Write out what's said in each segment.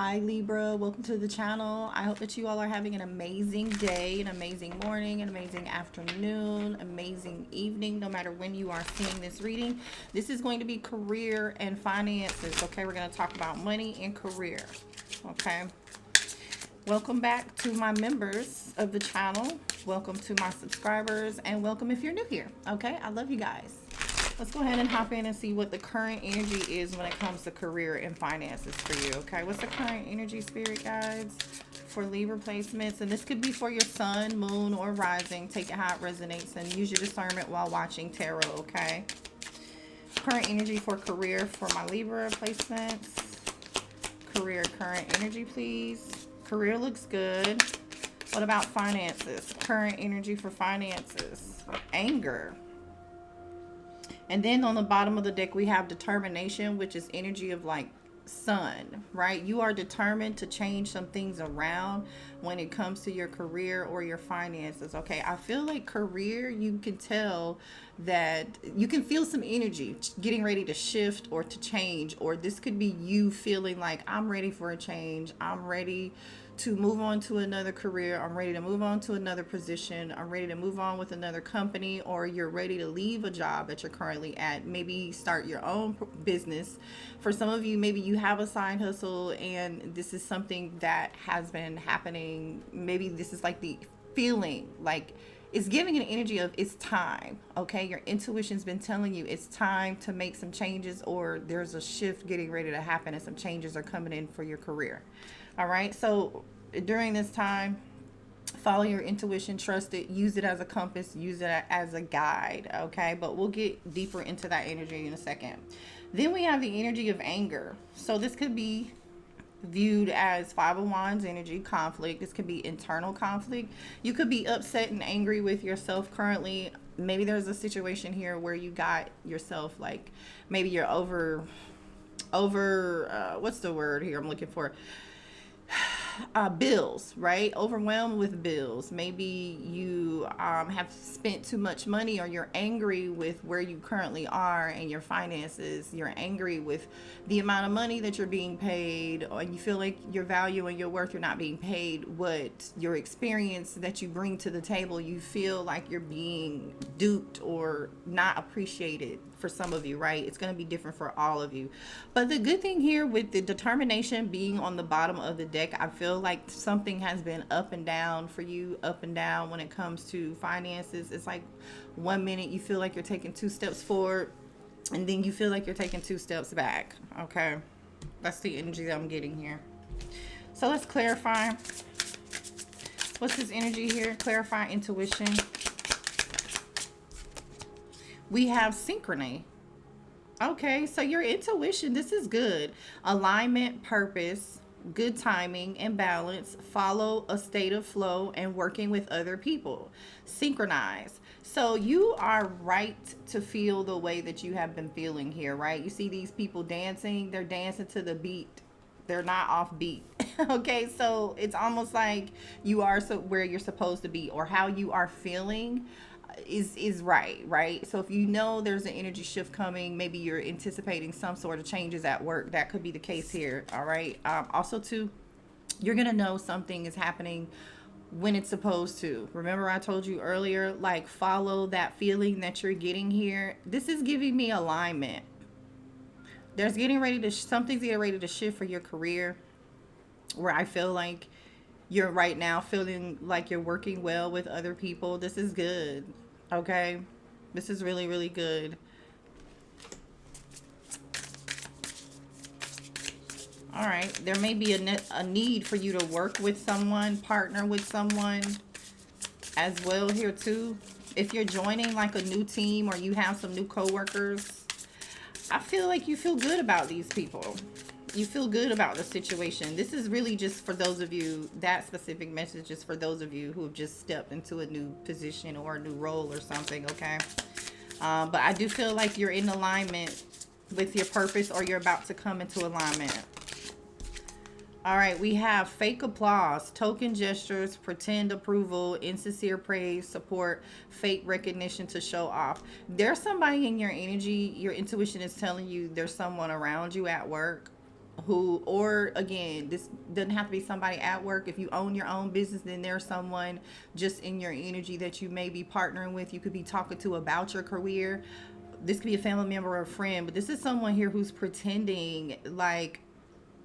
Hi Libra, welcome to the channel. I hope that you all are having an amazing day, an amazing morning, an amazing afternoon, amazing evening, no matter when you are seeing this reading. This is going to be career and finances, okay? We're going to talk about money and career, okay? Welcome back to my members of the channel. Welcome to my subscribers, and welcome if you're new here, okay? I love you guys. Let's go ahead and hop in and see what the current energy is when it comes to career and finances for you, okay? What's the current energy, spirit guides, for Libra placements? And this could be for your sun, moon, or rising. Take it how it resonates and use your discernment while watching tarot, okay? Current energy for career for my Libra placements. Career current energy, please. Career looks good. What about finances? Current energy for finances. Anger. And then on the bottom of the deck, we have determination, which is energy of like sun, right? You are determined to change some things around when it comes to your career or your finances, okay? I feel like career, you can tell that you can feel some energy getting ready to shift or to change, or this could be you feeling like I'm ready for a change. I'm ready to move on to another career. I'm ready to move on to another position. I'm ready to move on with another company, or you're ready to leave a job that you're currently at. Maybe start your own business. For some of you, maybe you have a side hustle and this is something that has been happening. Maybe this is like the feeling, like it's giving an energy of it's time, okay? Your intuition's been telling you it's time to make some changes, or there's a shift getting ready to happen and some changes are coming in for your career. All right, so during this time, follow your intuition, trust it, use it as a compass, use it as a guide, okay? But we'll get deeper into that energy in a second. Then we have the energy of anger. So this could be viewed as Five of Wands energy, conflict. This could be internal conflict. You could be upset and angry with yourself currently. Maybe there's a situation here where you got yourself like, maybe you're over what's the word here I'm looking for? Bills, right? Overwhelmed with bills. Maybe you have spent too much money, or you're angry with where you currently are and your finances. You're angry with the amount of money that you're being paid, or you feel like your value and your worth, you're not being paid what your experience that you bring to the table. You feel like you're being duped or not appreciated for some of you, right? It's going to be different for all of you. But the good thing here with the determination being on the bottom of the deck, I feel like something has been up and down for you, up and down when it comes to finances. It's like 1 minute you feel like you're taking 2 steps forward, and then you feel like you're taking 2 steps back, okay? That's the energy that I'm getting here. So let's clarify. What's this energy here? Clarify intuition. We have synchrony. Okay, so your intuition, this is good. Alignment, purpose, good timing and balance, follow a state of flow, and working with other people. Synchronize. So you are right to feel the way that you have been feeling here, right? You see these people dancing, they're dancing to the beat. They're not off beat. Okay, so it's almost like you are so where you're supposed to be, or how you are feeling is right. So if you know there's an energy shift coming, maybe you're anticipating some sort of changes at work, that could be the case here. All right. Also too, you're gonna know something is happening when it's supposed to. Remember I told you earlier, like follow that feeling that you're getting here. This is giving me alignment. There's something's getting ready to shift for your career, where I feel like you're right now feeling like you're working well with other people. This is good. Okay, this is really, really good. All right, there may be a need for you to work with someone, partner with someone as well here too. If you're joining like a new team, or you have some new coworkers, I feel like you feel good about these people. You feel good about the situation. This is really just for those of you, that specific message is for those of you who have just stepped into a new position or a new role or something, okay? But I do feel like you're in alignment with your purpose, or you're about to come into alignment. All right, we have fake applause, token gestures, pretend approval, insincere praise, support, fake recognition to show off. There's somebody in your energy, your intuition is telling you there's someone around you at work who, or again, this doesn't have to be somebody at work. If you own your own business, then there's someone just in your energy that you may be partnering with. You could be talking to about your career. This could be a family member or a friend, but this is someone here who's pretending like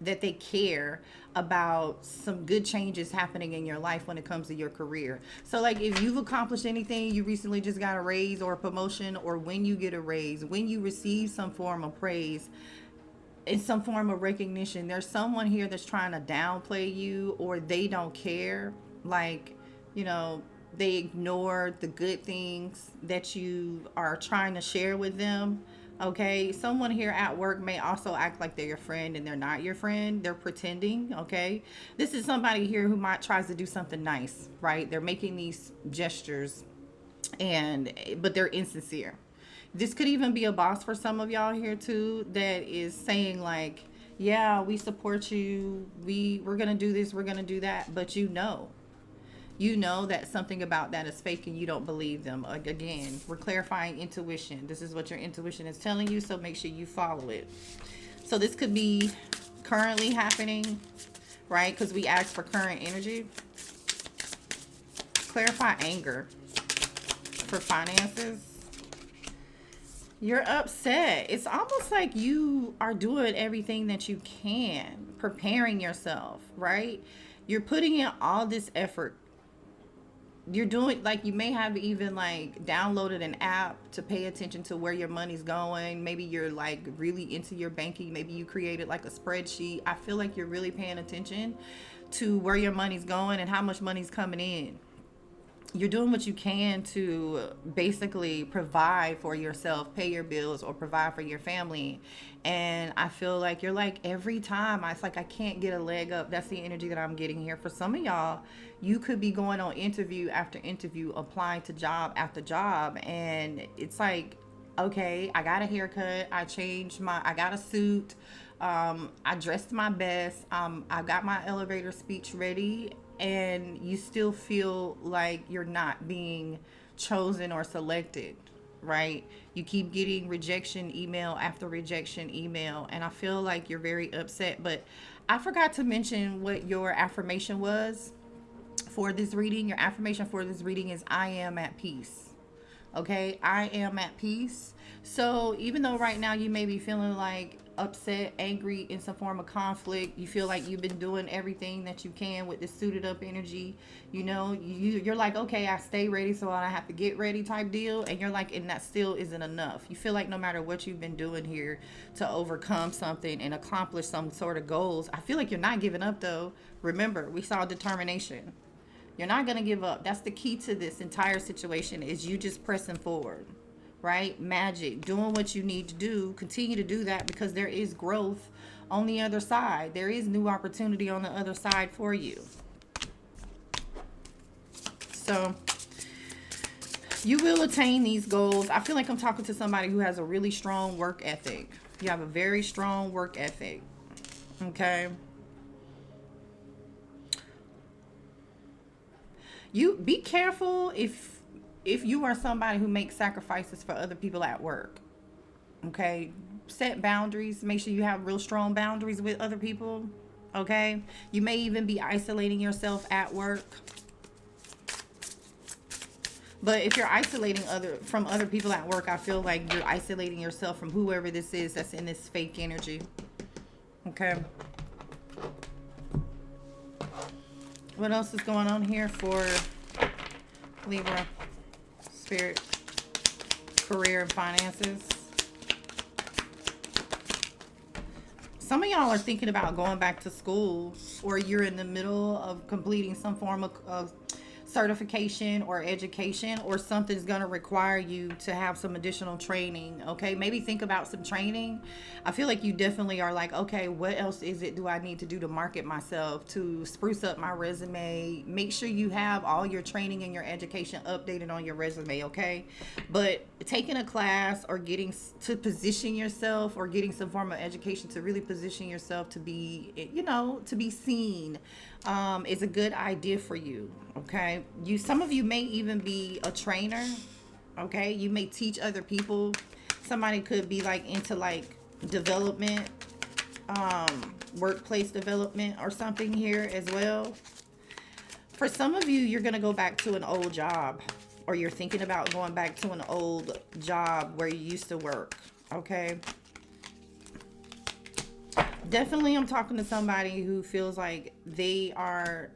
that they care about some good changes happening in your life when it comes to your career. So like if you've accomplished anything, you recently just got a raise or a promotion, or when you get a raise, when you receive some form of praise, in some form of recognition, there's someone here that's trying to downplay you, or they don't care. Like, you know, they ignore the good things that you are trying to share with them. Okay, someone here at work may also act like they're your friend and they're not your friend. They're pretending. Okay, this is somebody here who might tries to do something nice, right? They're making these gestures, and but they're insincere. This could even be a boss for some of y'all here too, that is saying like, yeah, we support you, we're gonna do this, we're gonna do that, but you know that something about that is fake and you don't believe them. Again, we're clarifying intuition. This is what your intuition is telling you, so make sure you follow it. So this could be currently happening, right? Because we asked for current energy. Clarify anger for finances. You're upset. It's almost like you are doing everything that you can, preparing yourself, right? You're putting in all this effort. You're doing, like, you may have even like downloaded an app to pay attention to where your money's going. Maybe you're like really into your banking. Maybe you created like a spreadsheet. I feel like you're really paying attention to where your money's going and how much money's coming in. You're doing what you can to basically provide for yourself, pay your bills, or provide for your family. And I feel like you're like, every time it's like I can't get a leg up. That's the energy that I'm getting here. For some of y'all, you could be going on interview after interview, applying to job after job, and it's like, okay, I got a haircut, I got a suit, I dressed my best, I got my elevator speech ready, and you still feel like you're not being chosen or selected, right? You keep getting rejection email after rejection email, and I feel like you're very upset. But I forgot to mention what your affirmation was for this reading. Your affirmation for this reading is I am at peace. Okay, I am at peace. So even though right now you may be feeling like upset, angry, in some form of conflict, you feel like you've been doing everything that you can with this suited up energy. You know, you're like, okay, I stay ready so I don't have to get ready type deal. And you're like, and that still isn't enough. You feel like no matter what you've been doing here to overcome something and accomplish some sort of goals, I feel like you're not giving up though. Remember, we saw determination. You're not going to give up. That's the key to this entire situation, is you just pressing forward, right? Magic, doing what you need to do. Continue to do that, because there is growth on the other side. There is new opportunity on the other side for you. So you will attain these goals. I feel like I'm talking to somebody who has a really strong work ethic. You have a very strong work ethic. Okay. You be careful if you are somebody who makes sacrifices for other people at work. Okay, set boundaries. Make sure you have real strong boundaries with other people. Okay, you may even be isolating yourself at work. But if you're isolating from other people at work, I feel like you're isolating yourself from whoever this is that's in this fake energy. Okay. What else is going on here for Libra? Spirit, career, and finances. Some of y'all are thinking about going back to school, or you're in the middle of completing some form of certification or education, or something's going to require you to have some additional training. Okay, maybe think about some training. I feel like you definitely are like, okay, what else is it do I need to do to market myself, to spruce up my resume? Make sure you have all your training and your education updated on your resume. Okay, but taking a class or getting to position yourself, or getting some form of education to really position yourself to be, to be seen, is a good idea for you. Okay, some of you may even be a trainer. Okay, you may teach other people. Somebody could be like into like development. workplace development or something here as well. For some of you, you're going to go back to an old job, or you're thinking about going back to an old job where you used to work. Okay. Definitely, I'm talking to somebody who feels like they are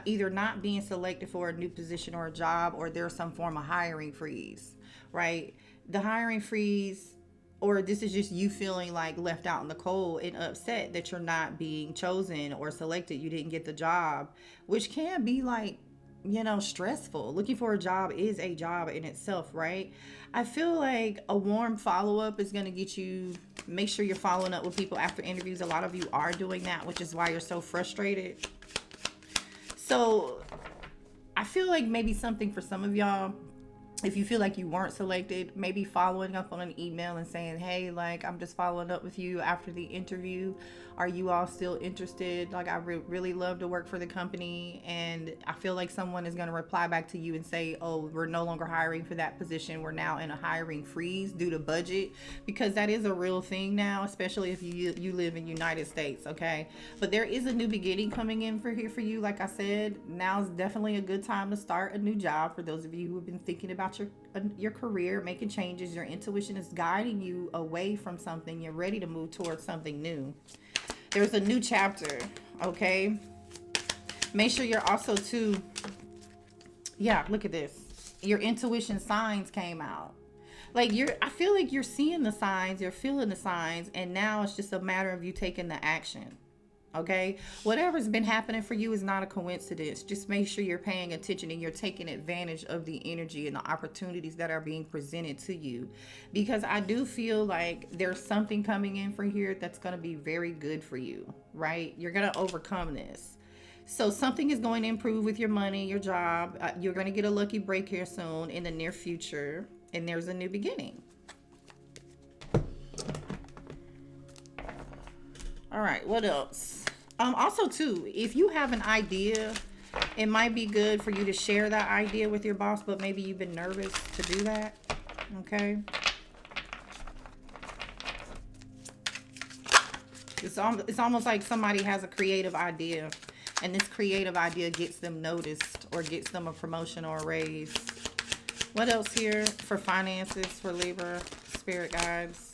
either not being selected for a new position or a job, or there's some form of hiring freeze, right? The hiring freeze, or this is just you feeling like left out in the cold and upset that you're not being chosen or selected. You didn't get the job, which can be like, stressful. Looking for a job is a job in itself, right? I feel like a warm follow-up is going to get you, make sure you're following up with people after interviews. A lot of you are doing that, which is why you're so frustrated. So I feel like maybe something for some of y'all, if you feel like you weren't selected, maybe following up on an email and saying, hey, like, I'm just following up with you after the interview. Are you all still interested? Like, I really love to work for the company. And I feel like someone is going to reply back to you and say, oh, we're no longer hiring for that position. We're now in a hiring freeze due to budget, because that is a real thing now, especially if you live in United States. Okay. But there is a new beginning coming in for you. Like I said, now's definitely a good time to start a new job. For those of you who have been thinking about your career, making changes, your intuition is guiding you away from something. You're ready to move towards something new. There's a new chapter, okay? Make sure you're also too, look at this. Your intuition signs came out. Like, I feel like you're seeing the signs, you're feeling the signs, and now it's just a matter of you taking the action. Okay, whatever's been happening for you is not a coincidence. Just make sure you're paying attention and you're taking advantage of the energy and the opportunities that are being presented to you, because I do feel like there's something coming in for here that's going to be very good for you, right? You're going to overcome this. So something is going to improve with your money, your job. You're going to get a lucky break here soon in the near future, and there's a new beginning. All right, what else? Also too, if you have an idea, it might be good for you to share that idea with your boss, but maybe you've been nervous to do that. Okay. It's almost like somebody has a creative idea, and this creative idea gets them noticed or gets them a promotion or a raise. What else here for finances for Libra, spirit guides?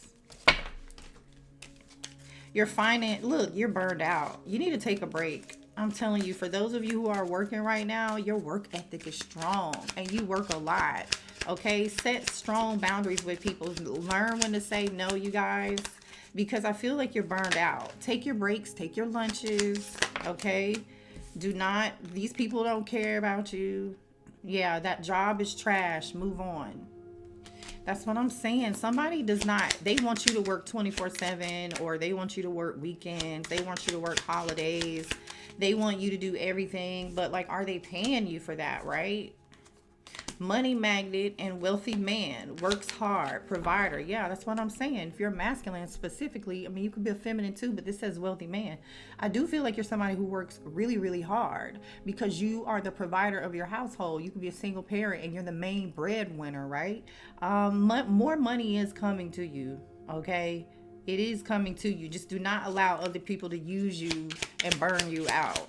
Look, you're burned out. You need to take a break. I'm telling you, for those of you who are working right now, your work ethic is strong and you work a lot. Okay, set strong boundaries with people. Learn when to say no, you guys, because I feel like you're burned out. Take your breaks, take your lunches. Okay, these people don't care about you. Yeah, that job is trash. Move on. That's what I'm saying. Somebody they want you to work 24/7, or they want you to work weekends. They want you to work holidays. They want you to do everything, but like, are they paying you for that, right? Money magnet and wealthy man, works hard, provider. Yeah, that's what I'm saying. If you're masculine specifically, I mean, you could be a feminine too, but this says wealthy man. I do feel like you're somebody who works really, really hard, because you are the provider of your household. You could be a single parent and you're the main breadwinner, right? More money is coming to you, okay? It is coming to you. Just do not allow other people to use you and burn you out.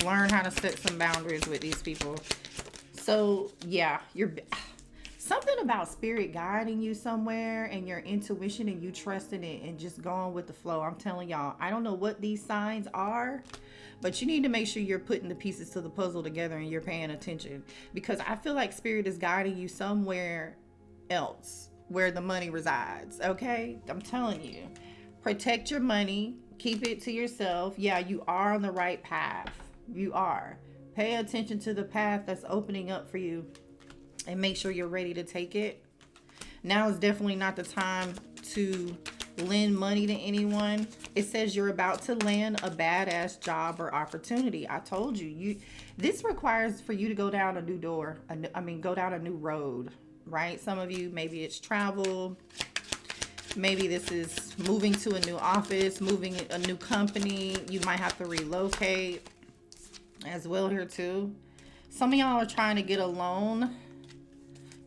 Learn how to set some boundaries with these people. So yeah, you're something about spirit guiding you somewhere, and your intuition, and you trusting it and just going with the flow. I'm telling y'all, I don't know what these signs are, but you need to make sure you're putting the pieces to the puzzle together and you're paying attention, because I feel like spirit is guiding you somewhere else where the money resides. Okay, I'm telling you, protect your money, keep it to yourself. Yeah, you are on the right path. You are. Pay attention to the path that's opening up for you, and make sure you're ready to take it. Now is definitely not the time to lend money to anyone. It says you're about to land a badass job or opportunity. I told you, this requires for you to go down a new go down a new road, right? Some of you, maybe it's travel. Maybe this is moving to a new office, moving a new company. You might have to relocate as well here too. Some of y'all are trying to get a loan,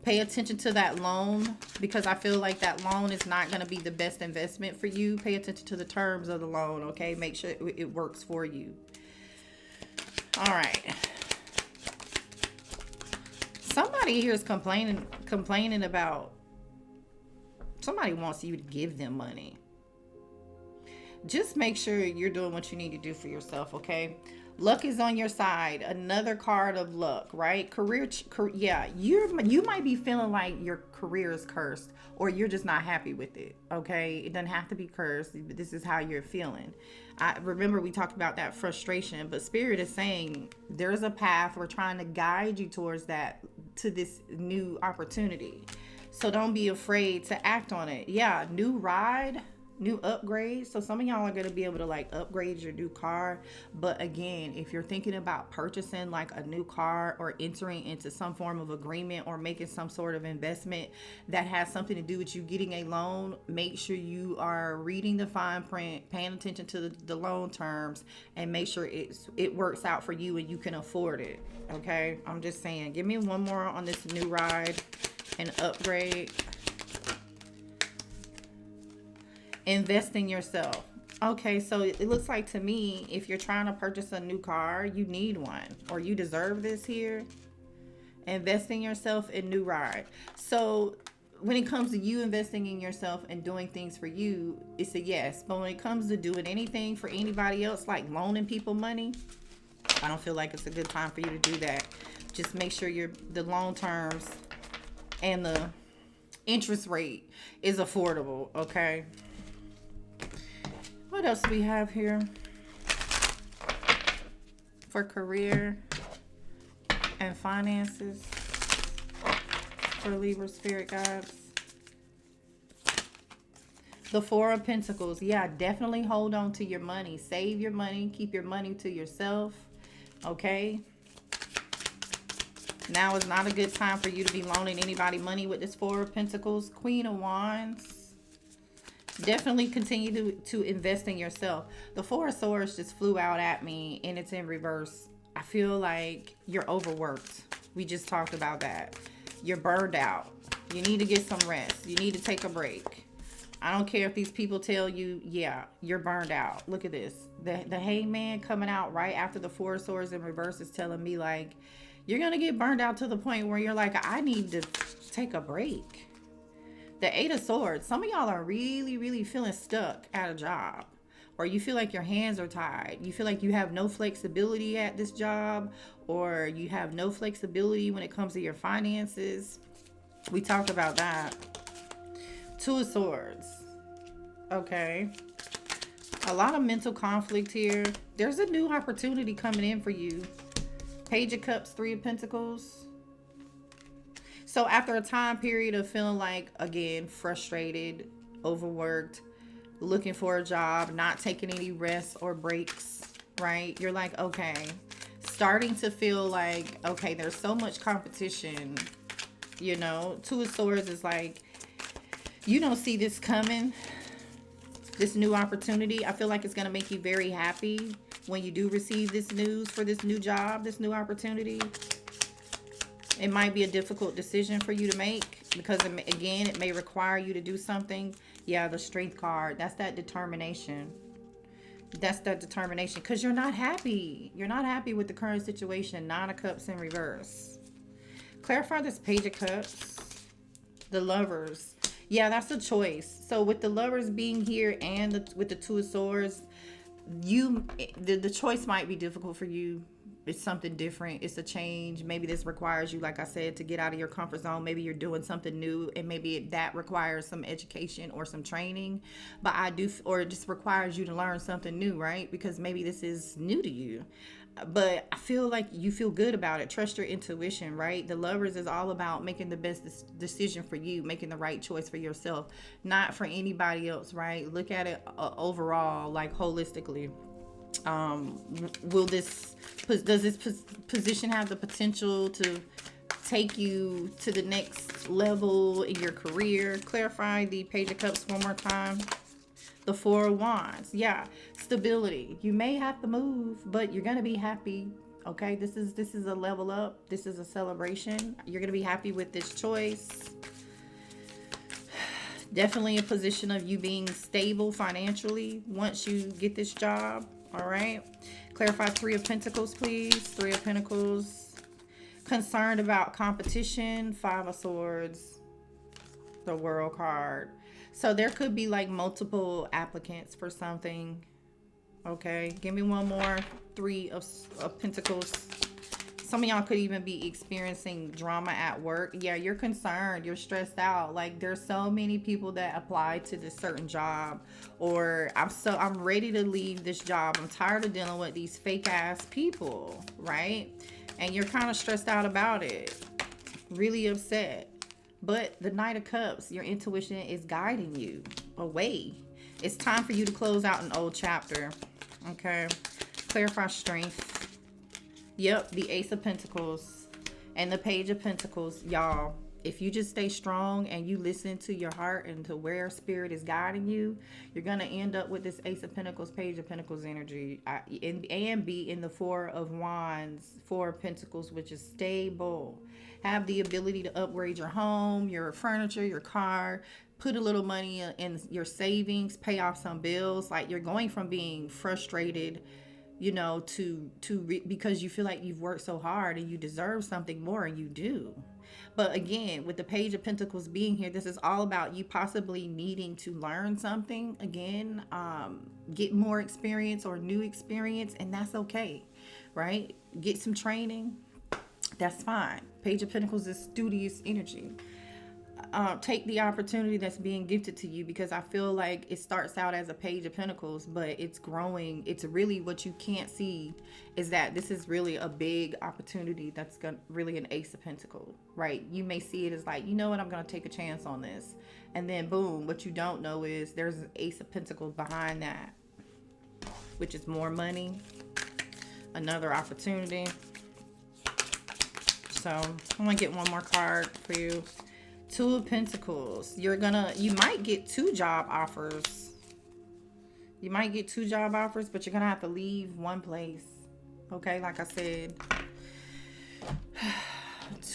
Pay attention to that loan, because I feel like that loan is not going to be the best investment for you. Pay attention to the terms of the loan, okay? Make sure it works for you. All right. Somebody here is complaining about somebody wants you to give them money. Just make sure you're doing what you need to do for yourself, okay? Luck is on your side. Another card of luck, right? Yeah, you might be feeling like your career is cursed, or you're just not happy with it, okay? It doesn't have to be cursed. This is how you're feeling. I remember we talked about that frustration, but Spirit is saying there's a path. We're trying to guide you towards that, to this new opportunity. So don't be afraid to act on it. Yeah, new ride, new upgrade. So some of y'all are going to be able to like upgrade your new car. But again, if you're thinking about purchasing like a new car, or entering into some form of agreement, or making some sort of investment that has something to do with you getting a loan, make sure you are reading the fine print, paying attention to the loan terms, and make sure it works out for you and you can afford it. Okay, I'm just saying, give me one more on this new ride and upgrade. Invest in yourself. Okay, so it looks like to me, if you're trying to purchase a new car, you need one, or you deserve this here. Invest in yourself in new ride. So when it comes to you investing in yourself and doing things for you, it's a yes. But when it comes to doing anything for anybody else, like loaning people money, I don't feel like it's a good time for you to do that. Just make sure the loan terms and the interest rate is affordable, okay? What else do we have here for career and finances for Libra spirit guides? The Four of Pentacles. Yeah, definitely hold on to your money. Save your money. Keep your money to yourself, okay? Now is not a good time for you to be loaning anybody money with this Four of Pentacles. Queen of Wands. Definitely continue to invest in yourself. The Four of Swords just flew out at me, and it's in reverse. I feel like you're overworked. We just talked about that. You're burned out. You need to get some rest. You need to take a break. I don't care if these people tell you, yeah, you're burned out. Look at this. The Hangman coming out right after the Four of Swords in reverse is telling me like, you're going to get burned out to the point where you're like, I need to take a break. The Eight of Swords. Some of y'all are really, really feeling stuck at a job. Or you feel like your hands are tied. You feel like you have no flexibility at this job. Or you have no flexibility when it comes to your finances. We talked about that. Two of Swords. Okay. A lot of mental conflict here. There's a new opportunity coming in for you. Page of Cups, Three of Pentacles. So after a time period of feeling like, again, frustrated, overworked, looking for a job, not taking any rest or breaks, right? You're like, okay, starting to feel like, okay, there's so much competition, you know. Two of Swords is like, you don't see this coming, this new opportunity. I feel like it's going to make you very happy when you do receive this news for this new job, this new opportunity. It might be a difficult decision for you to make because, again, it may require you to do something. Yeah, the Strength card. That's that determination. That's that determination because you're not happy. You're not happy with the current situation. Nine of Cups in reverse. Clarify this Page of Cups. The Lovers. Yeah, that's a choice. So with the Lovers being here and with the Two of Swords, the choice might be difficult for you. It's something different. It's a change. Maybe this requires you, like I said, to get out of your comfort zone. Maybe you're doing something new, and maybe that requires some education or some training. But or it just requires you to learn something new, right? Because maybe this is new to you. But I feel like you feel good about it. Trust your intuition, right? The Lovers is all about making the best decision for you, making the right choice for yourself, not for anybody else, right? Look at it overall, like holistically. Does this position have the potential to take you to the next level in your career? Clarify the Page of Cups one more time. The Four of Wands. Yeah, stability. You may have to move, but you're going to be happy. Okay, this is a level up. This is a celebration. You're going to be happy with this choice. Definitely a position of you being stable financially once you get this job. All right. Clarify 3 of Pentacles, please. 3 of Pentacles. Concerned about competition. 5 of Swords. The World card. So there could be like multiple applicants for something. Okay. Give me one more. 3 of Pentacles. Some of y'all could even be experiencing drama at work. Yeah, you're concerned. You're stressed out. Like there's so many people that apply to this certain job, or I'm ready to leave this job. I'm tired of dealing with these fake ass people, right? And you're kind of stressed out about it. Really upset. But the Knight of Cups, your intuition is guiding you away. It's time for you to close out an old chapter. Okay. Clarify strength. Yep, the Ace of Pentacles and the Page of Pentacles. Y'all, if you just stay strong and you listen to your heart and to where Spirit is guiding you, you're going to end up with this Ace of Pentacles, Page of Pentacles energy. And be in the 4 of Wands, 4 of Pentacles, which is stable. Have the ability to upgrade your home, your furniture, your car. Put a little money in your savings, pay off some bills. Like you're going from being frustrated, you know, because you feel like you've worked so hard and you deserve something more, and you do. But again, with the Page of Pentacles being here, this is all about you possibly needing to learn something again, get more experience or new experience, and that's okay, right? Get some training, that's fine. Page of Pentacles is studious energy. Take the opportunity that's being gifted to you, because I feel like it starts out as a Page of Pentacles, but it's growing. It's really, what you can't see is that this is really a big opportunity that's really an Ace of Pentacles, right? You may see it as like, you know what, I'm going to take a chance on this. And then boom, what you don't know is there's an Ace of Pentacles behind that, which is more money, another opportunity. So I'm going to get one more card for you. 2 of Pentacles. You might get 2 job offers. You might get 2 job offers, but you're going to have to leave one place. Okay, like I said.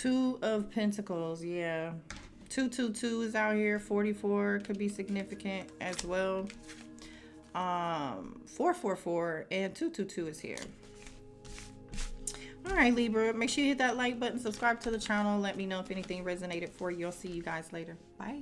2 of Pentacles, yeah. 222 is out here. 44 could be significant as well. 444 and 222 is here. All right, Libra, make sure you hit that like button, subscribe to the channel. Let me know if anything resonated for you. I'll see you guys later. Bye.